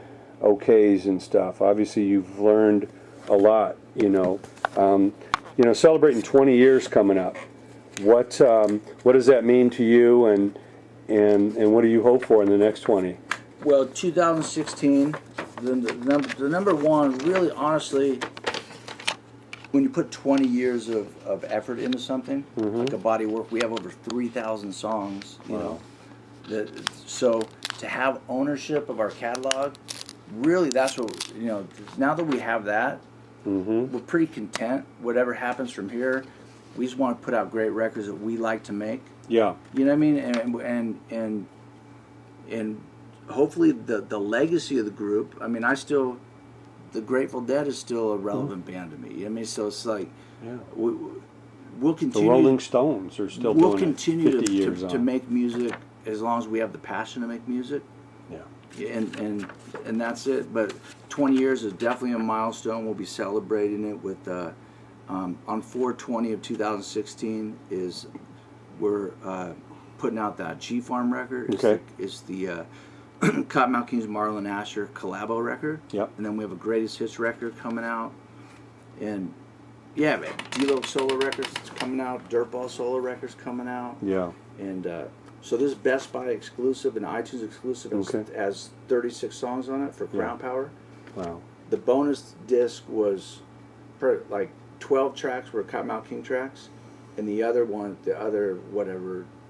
OKs and stuff. Obviously, you've learned a lot. Celebrating 20 years coming up. What does that mean to you, and what do you hope for in the next 20? Well, 2016, the number one, really honestly, when you put 20 years of effort into something, like a body of work, we have over 3,000 songs, Wow. So to have ownership of our catalog, really that's what, now that we have that, we're pretty content. Whatever happens from here, we just want to put out great records that we like to make. Yeah. You know what I mean? And hopefully the legacy of the group. I mean, the Grateful Dead is still a relevant band to me. You know what I mean? So it's like, we'll continue. The Rolling Stones are still We'll doing continue it 50 years to on. make music as long as we have the passion to make music. Yeah. And that's it. But 20 years is definitely a milestone. We'll be celebrating it with on 4/20 of 2016 is we're putting out that G Farm record. It's the Kottonmouth Kings Marlon Asher collabo record. Yep. And then we have a greatest hits record coming out. And yeah, man, D-Lo solo records coming out. Dirtball solo records coming out. Yeah. And so this Best Buy exclusive and iTunes exclusive has 36 songs on it for Crown Power. Wow. The bonus disc was like 12 tracks were Kottonmouth King tracks, and the other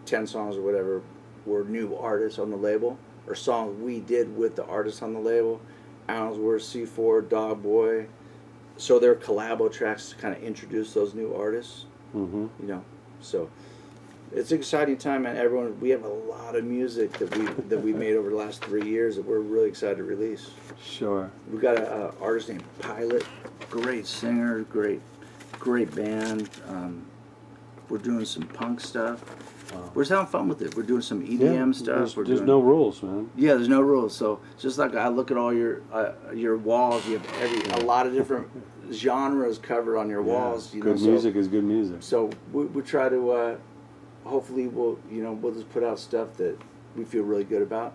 10 songs or whatever were new artists on the label, or songs we did with the artists on the label. Allensworth, C4, Dog Boy. So they're collabo tracks to kind of introduce those new artists. So it's an exciting time, man. Everyone, we have a lot of music that we made over the last 3 years that we're really excited to release. Sure. We got an artist named Pilot, great singer, great band. We're doing some punk stuff. We're just having fun with it. We're doing some EDM stuff. There's no rules, man. Yeah, there's no rules. So just like I look at all your walls, you have a lot of different genres covered on your walls. Good music is good music. So we try to hopefully we'll just put out stuff that we feel really good about.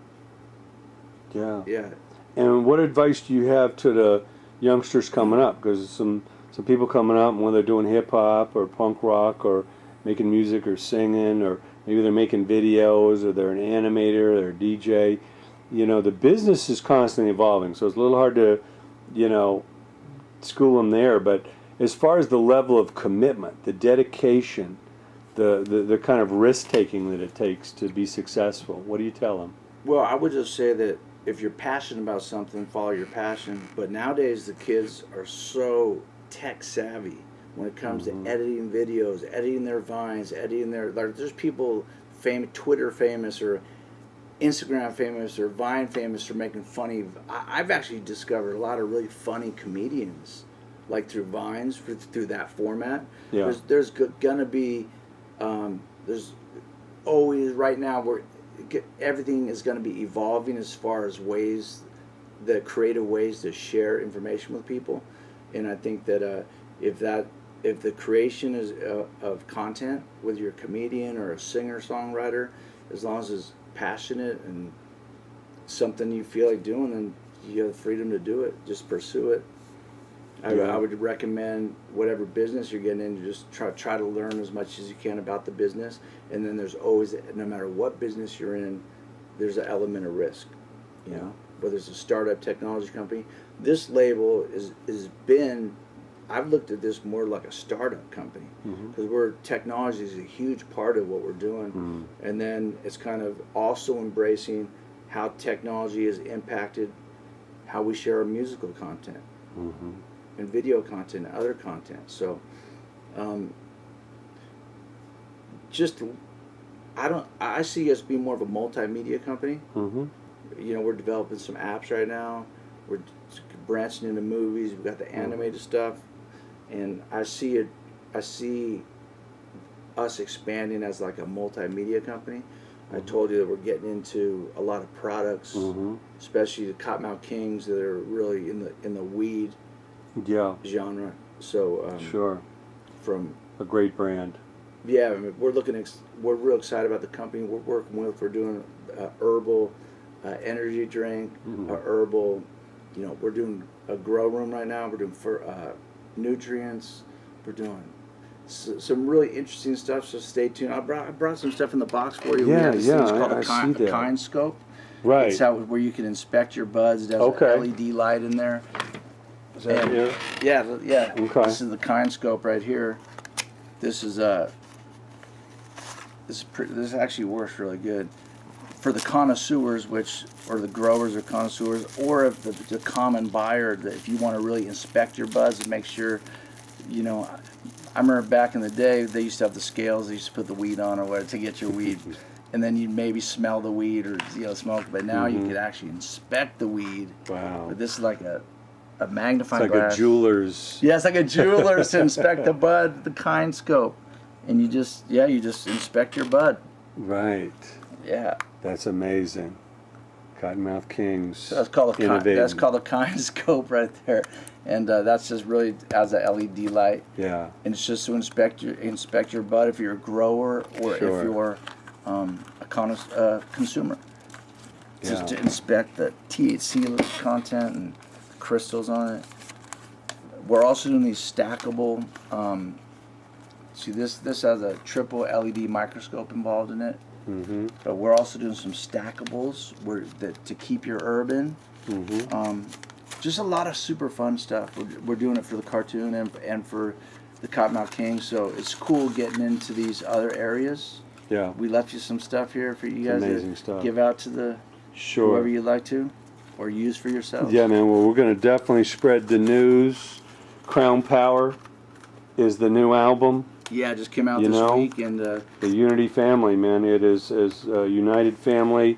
Yeah. Yeah. And what advice do you have to the youngsters coming up? Because some people coming up, and whether they're doing hip hop or punk rock or making music or singing, or maybe they're making videos, or they're an animator, they're a DJ. The business is constantly evolving, so it's a little hard to, school them there. But as far as the level of commitment, the dedication, the kind of risk taking that it takes to be successful, what do you tell them? Well, I would just say that if you're passionate about something, follow your passion. But nowadays the kids are so tech savvy when it comes to editing videos, editing their vines, editing there's people Twitter famous or Instagram famous or Vine famous for making funny. I've actually discovered a lot of really funny comedians, like through Vines, through that format. Yeah. There's gonna be, there's always, right now everything is gonna be evolving as far as the creative ways to share information with people. And I think that if the creation is of content, whether you're a comedian or a singer-songwriter, as long as it's passionate and something you feel like doing, then you have the freedom to do it. Just pursue it. I would recommend whatever business you're getting into, just try to learn as much as you can about the business. And then there's always, no matter what business you're in, there's an element of risk. Whether it's a startup technology company, this label has been. I've looked at this more like a startup company, because technology is a huge part of what we're doing, and then it's kind of also embracing how technology has impacted how we share our musical content and video content and other content. So, I see us being more of a multimedia company. We're developing some apps right now. We're branching into movies. We've got the animated stuff. And I see us expanding as like a multimedia company. I told you that we're getting into a lot of products, especially the Kottonmouth Kings that are really in the weed genre. So sure, from a great brand. Yeah, we're real excited about the company we're working with. We're doing herbal energy drink, herbal. You know, we're doing a grow room right now. We're doing nutrients. We're doing some really interesting stuff. So stay tuned. I brought some stuff in the box for you. Yeah, It's called a kind scope. Right. It's where you can inspect your buds. There's an LED light in there. Is that here? Yeah. Okay. This is the kind scope right here. This is this actually works really good for the connoisseurs, or the growers or connoisseurs, or if the common buyer, that if you want to really inspect your buds and make sure, you know. I remember back in the day, they used to have the scales. They used to put the weed on or whatever to get your weed, and then you'd maybe smell the weed or smoke. But now you could actually inspect the weed. Wow! But this is like a magnifying glass. glass. Like a jeweler's. Yeah, it's like a jeweler's to inspect the bud, the kind scope, and you just inspect your bud. Right. Yeah. That's amazing. Kottonmouth Kings. So that's called a kind scope right there, and that's just really as a LED light. Yeah. And it's just to inspect your bud if you're a grower or if you're a consumer. Just to inspect the THC content and crystals on it. We're also doing these stackable. See, this has a triple LED microscope involved in it. Mm-hmm. But we're also doing some stackables to keep your herb in. Just a lot of super fun stuff. We're doing it for the cartoon and for the Kottonmouth King, so it's cool getting into these other areas. Yeah. We left you some stuff here for you guys to give out to the whoever you'd like to, or use for yourselves. Yeah, man. Well, we're going to definitely spread the news. Crown Power is the new album. Yeah, it just came out this week, and the Unity family, man. It is United Family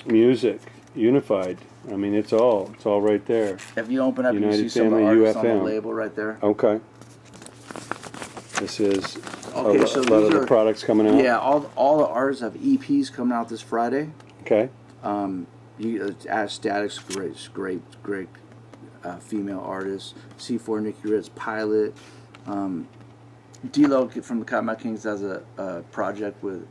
music, unified. I mean, it's all right there. If you open up, United you see some of the artists UFM. on the label right there. Okay. This is so a lot of the products coming out. Yeah, all the artists have EPs coming out this Friday. Okay. Static's great female artist. C4 Nikki Ritz, Pilot. D-Lo from the Kottonmouth Kings has a project with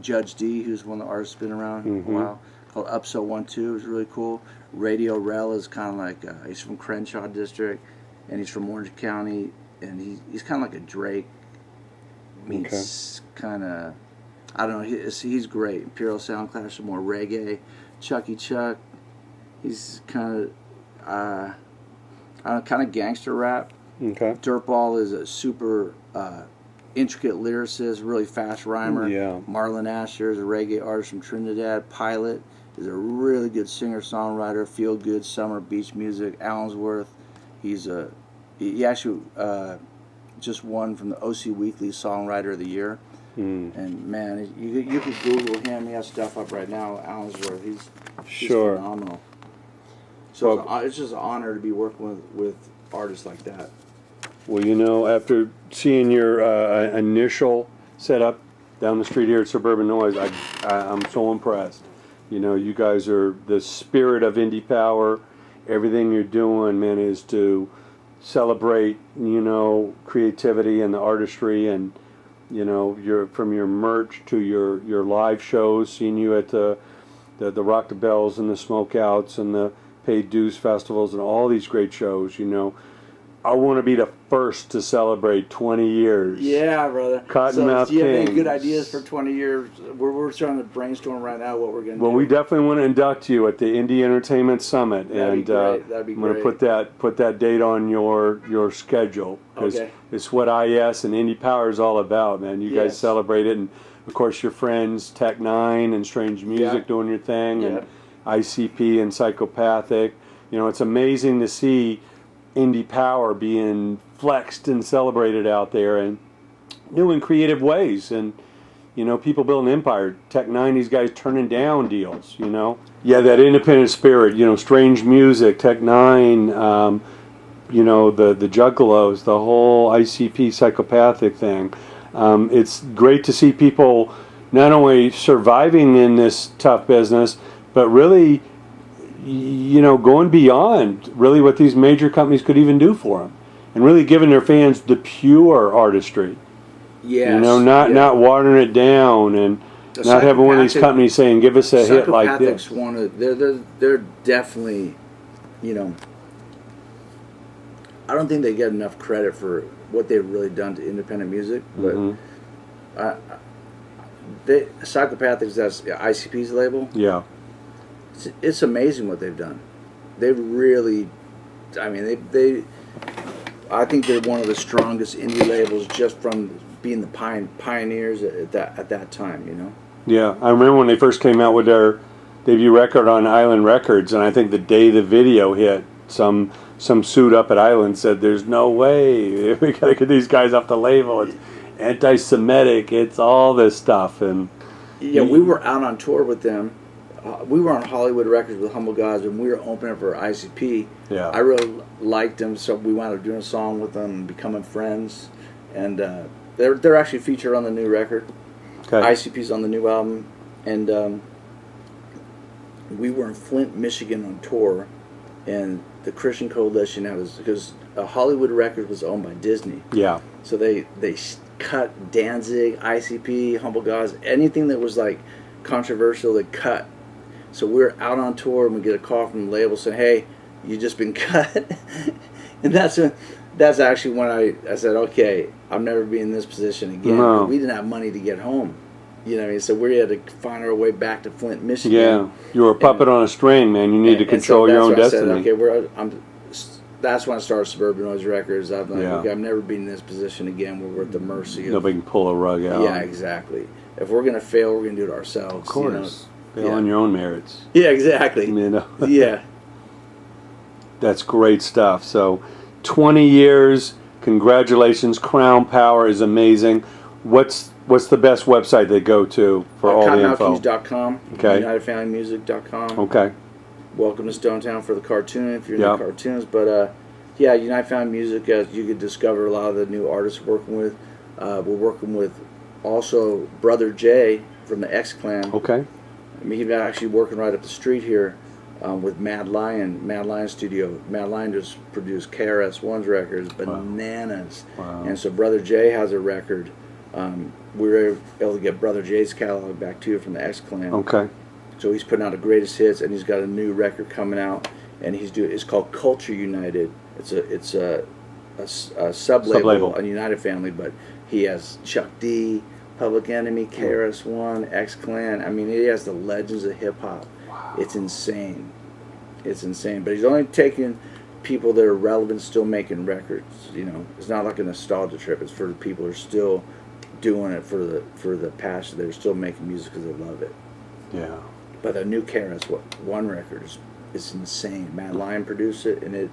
Judge D, who's one of the artists been around a while, called Upso 1-2. It's really cool. Radio Rel is kind of like, he's from Crenshaw District, and he's from Orange County, and he's kind of like a Drake meets kind of, I don't know, he's great. Imperial Sound Clash, some more reggae. Chucky Chuck, he's kind of gangster rap. Okay. Dirtball is a super intricate lyricist, really fast rhymer. Yeah. Marlon Asher is a reggae artist from Trinidad. Pilot is a really good singer-songwriter, feel-good summer beach music. Allensworth, he actually just won from the OC Weekly Songwriter of the Year. And man, you could Google him. He has stuff up right now. Allensworth, he's phenomenal. So it's just an honor to be working with artists like that. Well, after seeing your initial setup down the street here at Suburban Noise, I'm so impressed. You guys are the spirit of INDIEPOWER. Everything you're doing, man, is to celebrate, creativity and the artistry, and from your merch to your live shows. Seeing you at the Rock the Bells and the Smokeouts and the Paid Dues festivals and all these great shows. I want to be the first to celebrate 20 years. Yeah, brother. Kottonmouth Kings. Do you have any good ideas for 20 years? We're trying to brainstorm right now what we're going to do. Well, we definitely want to induct you at the Indie Entertainment Summit. That'd be great. That'd be I'm going to put that date on your schedule. Because it's what IS and INDIEPOWER is all about, man. You guys celebrate it. And, of course, your friends, Tech Nine and Strange Music doing your thing. And ICP and Psychopathic. It's amazing to see INDIEPOWER being flexed and celebrated out there in new and creative ways, and people building an empire. Tech Nine, these guys turning down deals. That independent spirit. Strange Music, Tech Nine, the Juggalos, the whole ICP Psychopathic thing. It's great to see people not only surviving in this tough business, but really going beyond really what these major companies could even do for them, and really giving their fans the pure artistry. Yes. Not watering it down, and Not having one of these companies saying, "Give us a hit like this." They're definitely, you know. I don't think they get enough credit for what they've really done to independent music, but Psychopathics, that's ICP's label. Yeah, it's amazing what they've done. They've really, I mean, they I think they're one of the strongest indie labels just from being the pioneers at that time, you know. Yeah, I remember when they first came out with their debut record on Island Records, and I think the day the video hit, some suit up at Island said, "There's no way we gotta get these guys off the label. It's anti-Semitic. It's all this stuff." And yeah, we were out on tour with them. We were on Hollywood Records with Humble Gods, and we were opening for ICP. Yeah, I really liked them, so we wound up doing a song with them and becoming friends. And they're actually featured on the new record. okay. ICP's on the new album, and we were in Flint, Michigan on tour, and the Christian Coalition because Hollywood Records was owned by Disney. Yeah, So they cut Danzig, ICP, Humble Gods, anything that was like controversial, they cut. So we're out on tour and we get a call from the label saying, "Hey, you just been cut." And that's actually when I said, "Okay, I'll never be in this position again." No. We didn't have money to get home. You know what I mean? So we had to find our way back to Flint, Michigan. yeah. You were a puppet on a string, man. You need to control your own destiny. Said, okay, that's when I started Suburban Noise Records. I'm like, Yeah. okay, I've never been in this position again where we're at the mercy of... Nobody can pull a rug out. Yeah, exactly. If we're going to fail, we're going to do it ourselves. Of course. You Fail know? on your own merits. Yeah, exactly. You know? Yeah. That's great stuff. So, 20 years. Congratulations. Crown Power is amazing. What's the best website they go to for all the info? Kottonmouth.com. Okay. UnitedFamilyMusic.com. Okay. Welcome to Stonetown for the cartoon if you're Yep. into cartoons. But yeah, United Family Music, you could discover a lot of the new artists we're working with. We're working with also Brother Jay from the X Clan. Okay. I mean, he's actually working right up the street here with Mad Lion Studio. Mad Lion just produced KRS-One's records, bananas. Wow. And so Brother Jay has a record. We were able to get Brother Jay's catalog back to you from the X Clan. Okay. So he's putting out the greatest hits, and he's got a new record coming out, and it's called Culture United. It's a sub-label on United Family, but he has Chuck D, Public Enemy, KRS-One, X Clan. I mean, he has the legends of hip hop. Wow. It's insane. It's insane. But he's only taking people that are relevant, still making records. You know, it's not like a nostalgia trip. It's for the people who are still doing it for the passion. They're still making music because they love it. Yeah. But the new KRS-One record is insane. Mad Lion produced it, and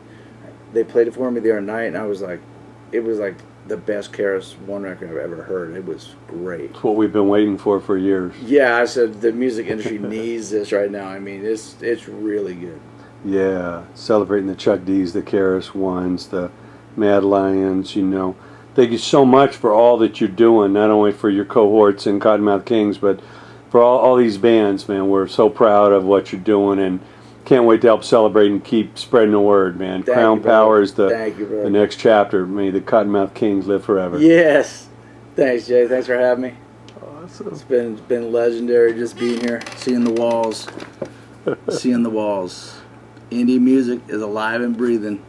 they played it for me the other night, and it was like the best KRS-One record I've ever heard. It was great. It's what we've been waiting for years. Yeah, I said the music industry needs this right now. I mean, it's really good. Yeah, celebrating the Chuck D's, the KRS-Ones, the Mad Lions, you know. Thank you so much for all that you're doing, not only for your cohorts in Kottonmouth Kings, but for all these bands, man. We're so proud of what you're doing, and can't wait to help celebrate and keep spreading the word, man. Crown Power is the next chapter. May the Kottonmouth Kings live forever. Yes. Thanks, Jay. Thanks for having me. Awesome. It's been legendary just being here, seeing the walls. Seeing the walls. Indie music is alive and breathing.